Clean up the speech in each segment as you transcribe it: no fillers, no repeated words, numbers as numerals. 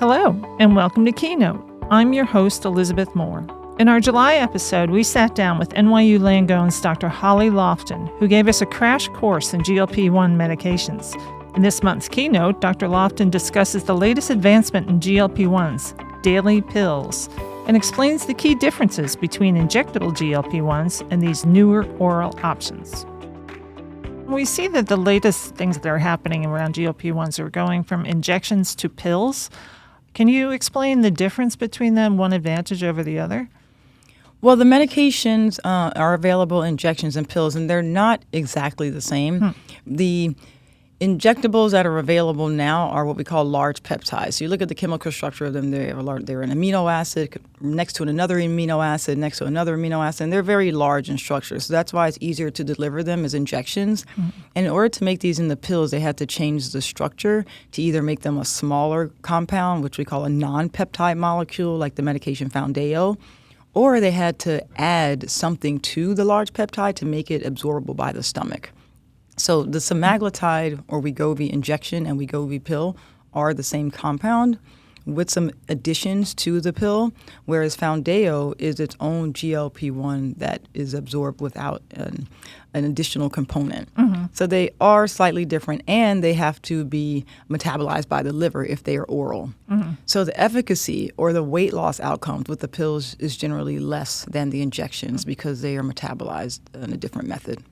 Hello, and welcome to Keynote. I'm your host, Elizabeth Moore. In our July episode, we sat down with NYU Langone's Dr. Holly Lofton, who gave us a crash course in GLP-1 medications. In this month's Keynote, Dr. Lofton discusses the latest advancement in GLP-1s, daily pills, and explains the key differences between injectable GLP-1s and these newer oral options. We see that the latest things that are happening around GLP-1s are going from injections to pills. Can you explain the difference between them, one advantage over the other? Well, the medications are available in injections and pills, and they're not exactly the same. The injectables that are available now are what we call large peptides. So you look at the chemical structure of them, they're an amino acid next to another amino acid, next to another amino acid, and they're very large in structure. So that's why it's easier to deliver them as injections. And in order to make these into pills, they had to change the structure to either make them a smaller compound, which we call a non-peptide molecule, like the medication Foundayo, or they had to add something to the large peptide to make it absorbable by the stomach. So the semaglutide or Wegovy injection and Wegovy pill are the same compound with some additions to the pill, whereas Foundayo is its own GLP-1 that is absorbed without an additional component. So they are slightly different, and they have to be metabolized by the liver if they are oral. So the efficacy or the weight loss outcomes with the pills is generally less than the injections because they are metabolized in a different method.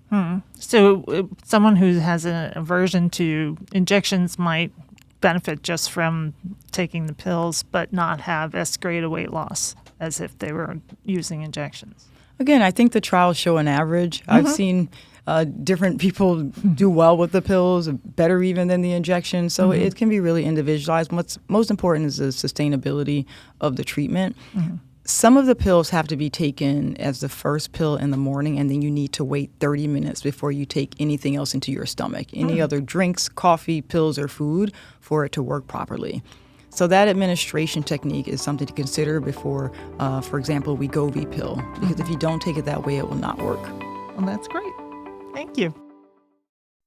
So someone who has an aversion to injections might benefit just from taking the pills but not have as great a weight loss as if they were using injections. Again, I think the trials show an average. I've seen different people do well with the pills, better even than the injection. So it can be really individualized. What's most important is the sustainability of the treatment. Some of the pills have to be taken as the first pill in the morning, and then you need to wait 30 minutes before you take anything else into your stomach, any other drinks, coffee, pills, or food, for it to work properly. So that administration technique is something to consider before, for example, Wegovy pill, because if you don't take it that way, it will not work. Well, that's great. Thank you.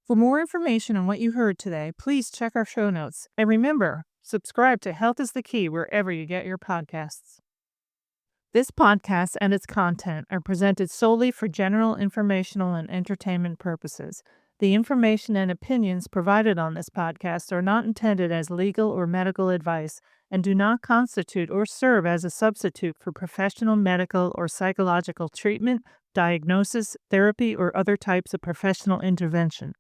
For more information on what you heard today, please check our show notes. And remember, subscribe to Health is the Key wherever you get your podcasts. This podcast and its content are presented solely for general informational and entertainment purposes. The information and opinions provided on this podcast are not intended as legal or medical advice and do not constitute or serve as a substitute for professional medical or psychological treatment, diagnosis, therapy, or other types of professional intervention.